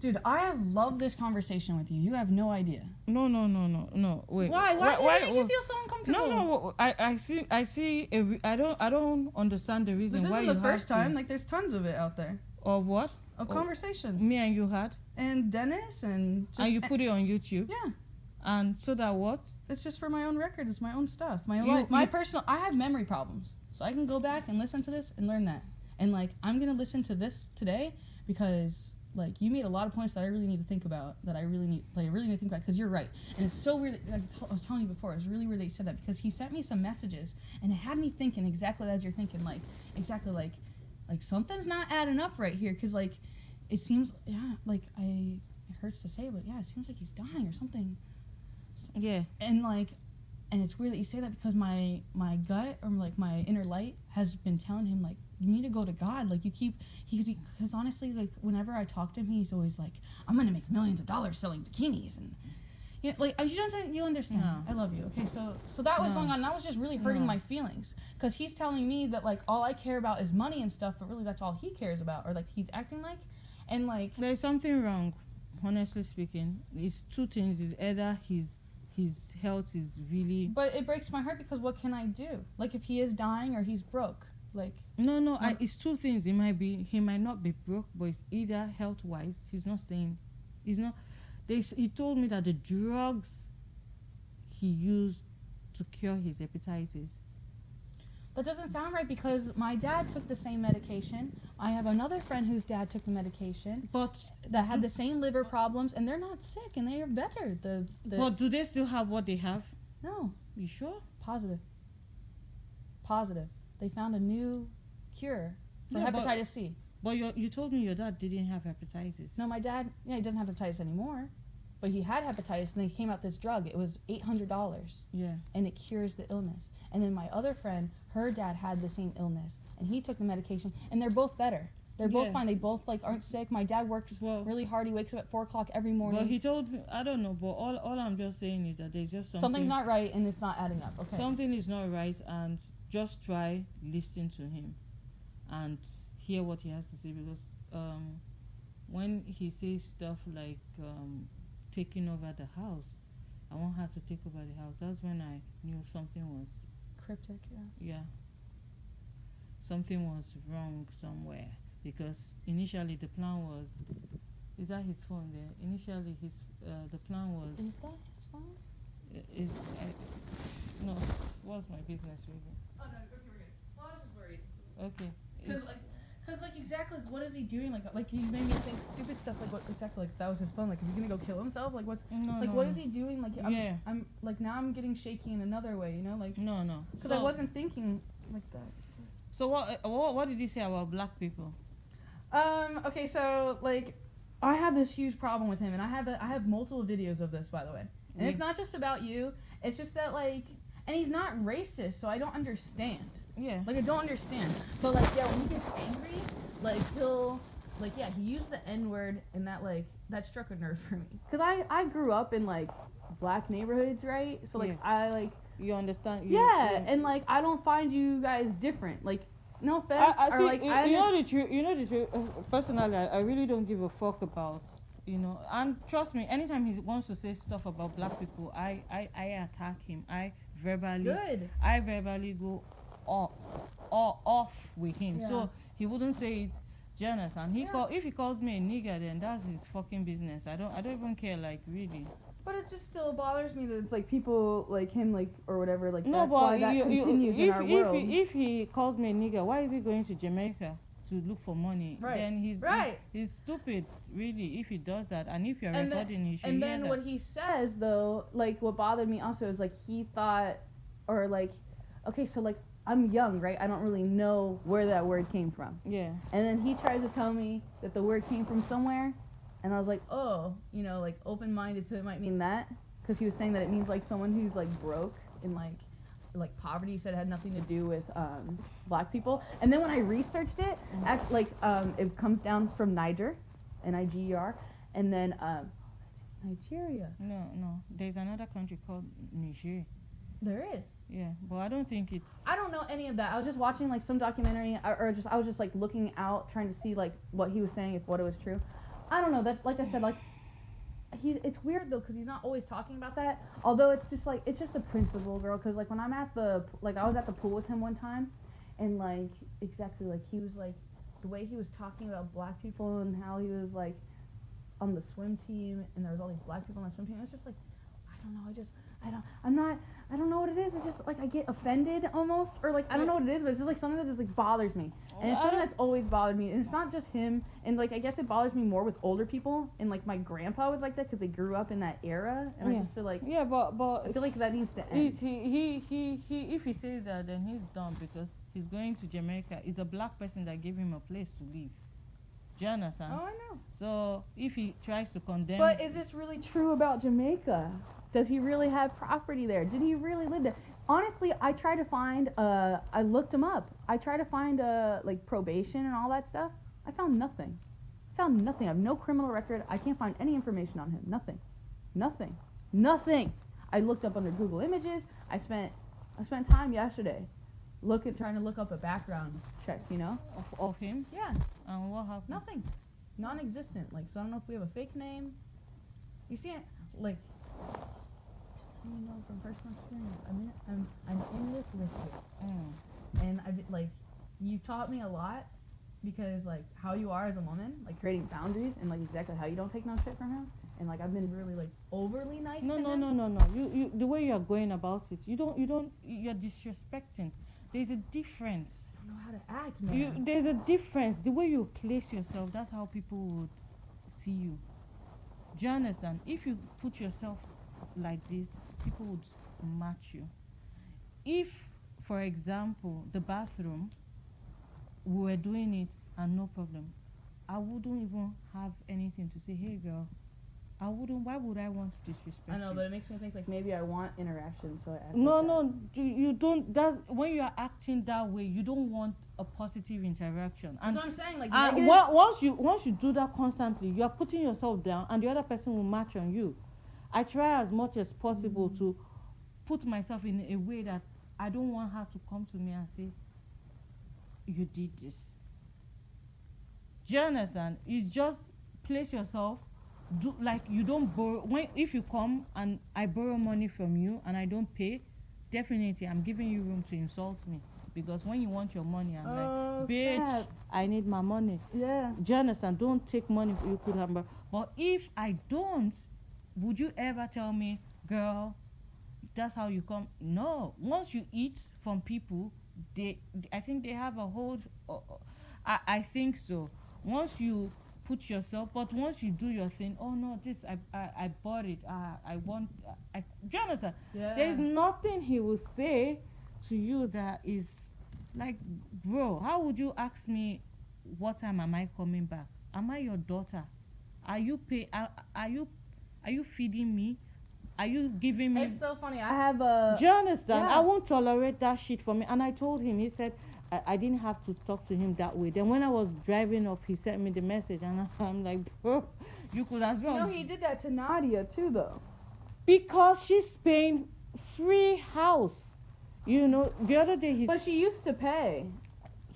Dude, I have loved this conversation with you. You have no idea. No. Wait. Why? Why does it make you feel so uncomfortable? No. I see. I don't understand the reason This why isn't you the first have to. time. Like, there's tons of it out there. Or what? Of conversations. Me and you had. And Dennis and just... And you put it on YouTube. Yeah. And so that what? It's just for my own record. It's my own stuff. My personal... I have memory problems. So I can go back and listen to this and learn that. And, like, I'm going to listen to this today because... Like, you made a lot of points that I really need to think about, that I really need to think about, because you're right. And it's so weird, like I was telling you before, it was really weird that you said that, because he sent me some messages, and it had me thinking exactly as you're thinking, like, exactly, like something's not adding up right here, because, like, it seems, yeah, like, it hurts to say, but, yeah, it seems like he's dying or something. Yeah. And, like, and it's weird that you say that, because my gut, or, like, my inner light has been telling him, like, you need to go to God. Like, you keep... Because honestly, like, whenever I talk to him, he's always like, I'm going to make millions of dollars selling bikinis. And, you know, like, you understand. No. I love you. Okay, so that was going on. And that was just really hurting my feelings. Because he's telling me that, like, all I care about is money and stuff, but really that's all he cares about. Or, like, he's acting like. And, like... There's something wrong, honestly speaking. It's two things. It's either his health is really... But it breaks my heart because what can I do? Like, if he is dying or he's broke. Like... No, it's two things. He might not be broke, but it's either health-wise. He's not saying... He told me that the drugs he used to cure his hepatitis... That doesn't sound right because my dad took the same medication. I have another friend whose dad took the medication, but that had the same liver problems, and they're not sick, and they are better. But do they still have what they have? No. You sure? Positive. They found a new cure for hepatitis C. But you told me your dad didn't have hepatitis. No, my dad, he doesn't have hepatitis anymore. But he had hepatitis, and they came out this drug. It was $800. Yeah. And it cures the illness. And then my other friend, her dad had the same illness, and he took the medication, and they're both better. They're both fine. They both, like, aren't sick. My dad works really hard. He wakes up at 4 o'clock every morning. Well, he told me, I don't know, but all I'm just saying is that there's just something... Something's not right, and it's not adding up, okay? Something is not right, and just try listening to him and hear what he has to say, because when he says stuff like taking over the house, I won't have to take over the house, that's when I knew something was... Cryptic, yeah. Something was wrong somewhere, because initially the plan was... Is that his phone there? Initially the plan was... Is that his phone? No, what's my business really? Oh, no, okay, we're good. Well, I was just worried. Okay. Because, like, exactly, like, what is he doing? Like, he made me think stupid stuff, like, what, exactly, like, that was his phone. Like, is he gonna go kill himself? Like, what's, what is he doing? Like, I'm, like, now I'm getting shaky in another way, you know? Like, no. Because I wasn't thinking like that. So what did he say about black people? Okay, so, like, I have this huge problem with him, and I have multiple videos of this, by the way. And it's not just about you, it's just that, like, and he's not racist, so I don't understand. Yeah. Like, I don't understand. But, like, yeah, when he gets angry, like, he'll, like, yeah, he used the N-word, and that, like, that struck a nerve for me. Because I grew up in, like, black neighborhoods, right? So, like, I, like... You understand? Yeah, and, like, I don't find you guys different. Like, no offense. I see, like, you know the truth, personally, I really don't give a fuck about, you know, and trust me, anytime he wants to say stuff about black people, I attack him. I verbally go off with him. Yeah. So he wouldn't say it, Janice, and if he calls me a nigger, then that's his fucking business. I don't even care, like, really. But it just still bothers me that it's like people like him, like, or whatever, like, no, that's why that continues in our world. If he calls me a nigger, why is he going to Jamaica to look for money? Right. Then he's stupid, really, if he does that. And if you're recording, he should And hear then that. what he says, though, like, what bothered me also is, like, he thought, or, like, okay, so, like, I'm young, right? I don't really know where that word came from. Yeah. And then he tries to tell me that the word came from somewhere. And I was like, oh, you know, like, open-minded, so it might mean that. Because he was saying that it means, like, someone who's, like, broke and, like poverty. He said it had nothing to do with black people. And then when I researched it, it comes down from Niger, Niger, and then Nigeria. No. There's another country called Niger. There is. Yeah, but I don't think it's... I don't know any of that. I was just watching, like, some documentary, I was just, like, looking out, trying to see, like, what he was saying, what it was true. I don't know. That's like I said, like it's weird though because he's not always talking about that. Although it's just like it's just a principle, girl. Because like when I'm at the I was at the pool with him one time, and like exactly like he was like the way he was talking about black people and how he was like on the swim team and there was all these black people on the swim team. It was just like I don't know. I don't know what it is. It's just like I get offended almost, or like I don't know what it is, but it's just like something that just like bothers me, and it's something that's always bothered me. And it's not just him, and like I guess it bothers me more with older people, and like my grandpa was like that because they grew up in that era, and I just feel like but I feel like that needs to end. He if he says that, then he's done because he's going to Jamaica. It's a black person that gave him a place to live. Do you understand? Oh, I know. So if he tries to condemn, but is this really true about Jamaica? Does he really have property there? Did he really live there? Honestly, I tried to find, I looked him up. I tried to find, like, probation and all that stuff. I found nothing. I have no criminal record. I can't find any information on him. Nothing. I looked up under Google Images. I spent time yesterday trying to look up a background check, you know? Of him? Yeah. And what happened? Nothing. Non-existent. Like, so I don't know if we have a fake name. You see it? Like... You know from personal experience. I'm in this with you, and I've like you taught me a lot because like how you are as a woman, like creating boundaries and like exactly how you don't take no shit from him, and like I've been really like overly nice. No. You the way you are going about it, you're disrespecting. There's a difference. I don't know how to act, man. There's a difference. The way you place yourself, that's how people would see you. Do you understand? If you put yourself like this, people would match you. If, for example, the bathroom, we were doing it and no problem, I wouldn't even have anything to say, hey girl, why would I want to disrespect you? I know, but it makes me think like maybe I want interaction, so I act No, you don't, when you are acting that way, you don't want a positive interaction. And that's what I'm saying, like once you do that constantly, you are putting yourself down and the other person will match on you. I try as much as possible to put myself in a way that I don't want her to come to me and say, you did this. Do you understand? It's just place yourself, do like you don't borrow. If you come and I borrow money from you and I don't pay, definitely I'm giving you room to insult me. Because when you want your money, I'm like, bitch, snap. I need my money. Yeah. Do you understand? Don't take money you could have. But if I don't, would you ever tell me, girl, that's how you come? No. Once you eat from people, I think they have a hold. I think so. Once you put yourself, but once you do your thing, oh no, this I bought it. I want. Do you understand? Yeah. There's nothing he will say to you that is like, bro. How would you ask me, what time am I coming back? Am I your daughter? Are you Are you feeding me? Are you giving me? It's so funny. I have a... Do you understand? Yeah. I won't tolerate that shit for me. And I told him, he said, I didn't have to talk to him that way. Then when I was driving off, he sent me the message. And I'm like, bro, you could as well. You know, he did that to Nadia too, though. Because she's paying free house. You know, the other day But she used to pay.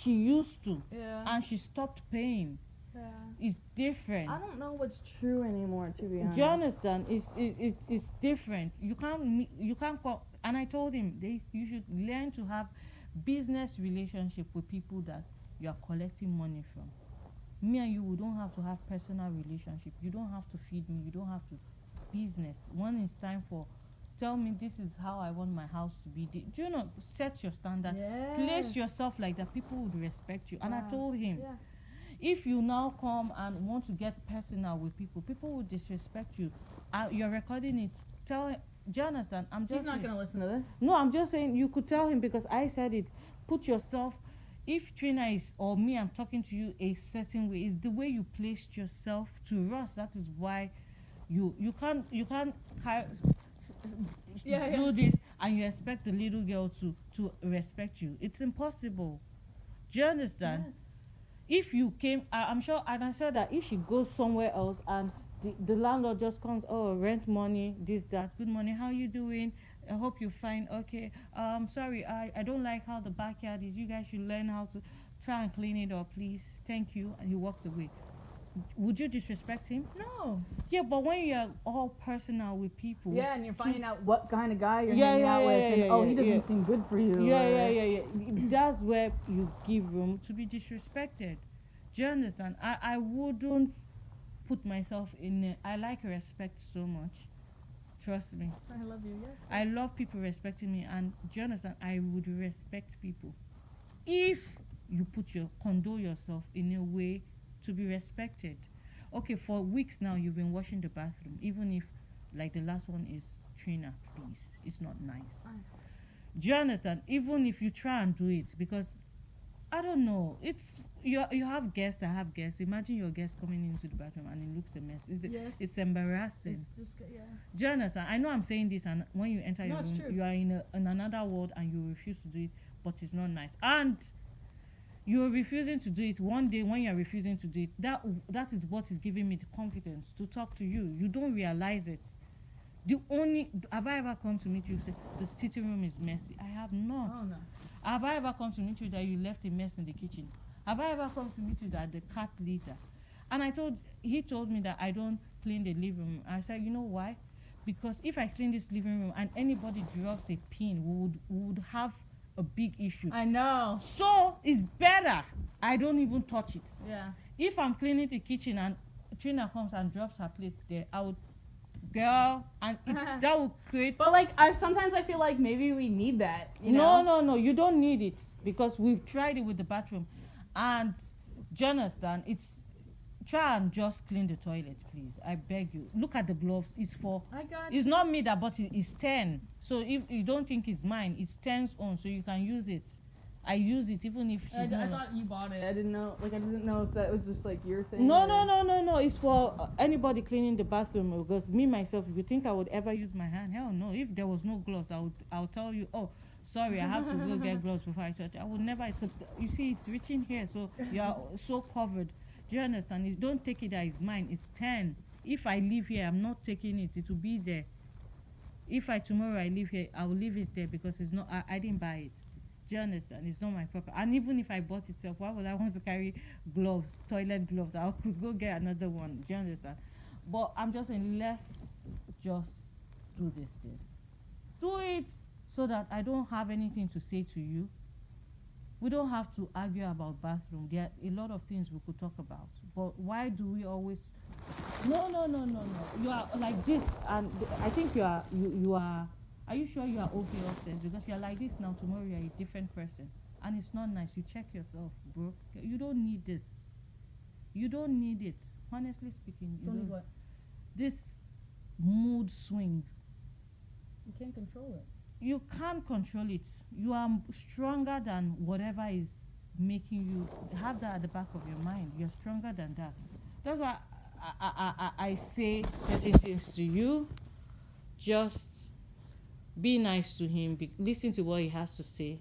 She used to. Yeah. And she stopped paying. Yeah. It's different. I don't know what's true anymore, to be honest. Do you understand? It's different. You can't call. And I told him you should learn to have business relationship with people that you are collecting money from. Me and you, we don't have to have personal relationship. You don't have to feed me. You don't have to business. When it's time for, tell me this is how I want my house to be. Do you know? Set your standard. Yeah. Place yourself like that. People would respect you. And I told him. Yeah. If you now come and want to get personal with people, people will disrespect you. You're recording it. Tell him. Do you understand? He's not going to listen to this. No, I'm just saying you could tell him because I said it. Put yourself. If Trina is or me, I'm talking to you a certain way. It's the way you placed yourself to us. That is why you can't do this and you expect the little girl to respect you. It's impossible. Do you understand? Yes. If you came, I'm sure that if she goes somewhere else and the landlord just comes, oh, rent money, this, that, good morning, how you doing? I hope you're fine. Okay, sorry, I don't like how the backyard is. You guys should learn how to try and clean it up, please. Thank you. And he walks away. would you disrespect him? No. Yeah, but when you're all personal with people. Yeah, and you're finding out what kind of guy you're hanging out with, and he doesn't seem good for you. Yeah. That's where you give room to be disrespected. Do you understand? I wouldn't put myself in. I like respect so much. Trust me. I love you. Yes. I love people respecting me, and do you understand? I would respect people if you condole yourself in a way to be respected. Okay, for weeks now you've been washing the bathroom, even if like the last one is Trina, please, it's not nice. Do you understand? Even if you try and do it, because I don't know, it's you have guests. I have guests. Imagine your guest coming into the bathroom and it looks a mess. It's embarrassing. It's just, yeah. Do you understand? I know I'm saying this, and when you enter your room, you are in another world and you refuse to do it, but it's not nice. And you're refusing to do it. One day when you're refusing to do it, that is what is giving me the confidence to talk to you. You don't realize it. Have I ever come to meet you and say the sitting room is messy? I have not. Oh no. Have I ever come to meet you that you left a mess in the kitchen? Have I ever come to meet you that the cat litter? And he told me that I don't clean the living room. I said, you know why? Because if I clean this living room and anybody drops a pin, we would have a big issue. I know. So it's better I don't even touch it. Yeah. If I'm cleaning the kitchen and Trina comes and drops her plate there, I would, girl, and that would create. But like, sometimes I feel like maybe we need that. You know? No, you don't need it, because we've tried it with the bathroom, and Jonathan, try and just clean the toilet, please. I beg you. Look at the gloves. It's not me that bought it. It's 10. So if you don't think it's mine, it's 10's own, so you can use it. I use it even if she's not. I thought you bought it. I didn't know. Like, I didn't know if that was just like your thing. No. It's for anybody cleaning the bathroom. Because me myself, if you think I would ever use my hand, hell no. If there was no gloves, I'll tell you. Oh, sorry, I have to go get gloves before I touch. I would never. You see, it's reaching here, so you are so covered. Do you understand? Don't take it that it's mine. It's 10. If I leave here, I'm not taking it. It will be there. If tomorrow I leave here, I will leave it there, because it's not. I didn't buy it. Do you understand? It's not my property. And even if I bought it, why would I want to carry gloves, toilet gloves? I could go get another one. Do you understand? But I'm just saying, let's just do this. Do it so that I don't have anything to say to you. We don't have to argue about bathroom. There are a lot of things we could talk about. But why do we always... No. You are like this, and I think you are... Are you sure you are okay upstairs? Because you're like this now, tomorrow you're a different person. And it's not nice. You check yourself, bro. You don't need this. You don't need it. Honestly speaking, you don't need what? This mood swing. You can't control it. You can't control it. You are stronger than whatever is making you have that at the back of your mind. You're stronger than that. That's why I say certain things to you. Just be nice to him. Listen to what he has to say.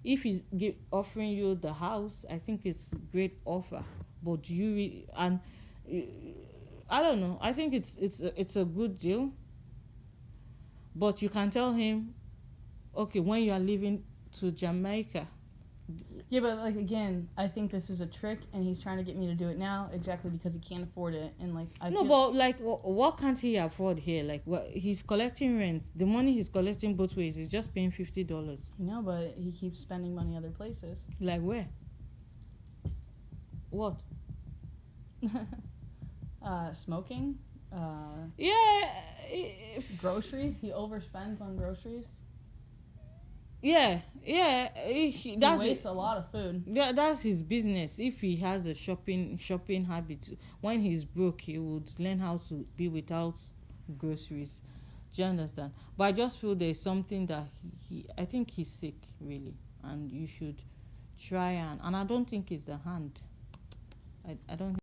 If he's offering you the house, I think it's a great offer. But do you I don't know. I think it's a good deal. But you can tell him, okay, when you are leaving to Jamaica. Yeah, but like, again, I think this is a trick, and he's trying to get me to do it now exactly because he can't afford it. And like, but like, what can't he afford here? Like, what he's collecting rent. The money he's collecting both ways. He's just paying $50. No, but he keeps spending money other places. Like where? What? Smoking. Groceries. He overspends on groceries. He wastes a lot of food. Yeah, that's his business. If he has a shopping habit, when he's broke, he would learn how to be without groceries. Do you understand? But I just feel there's something that I think he's sick, really, and you should try and I don't think it's the hand. I don't think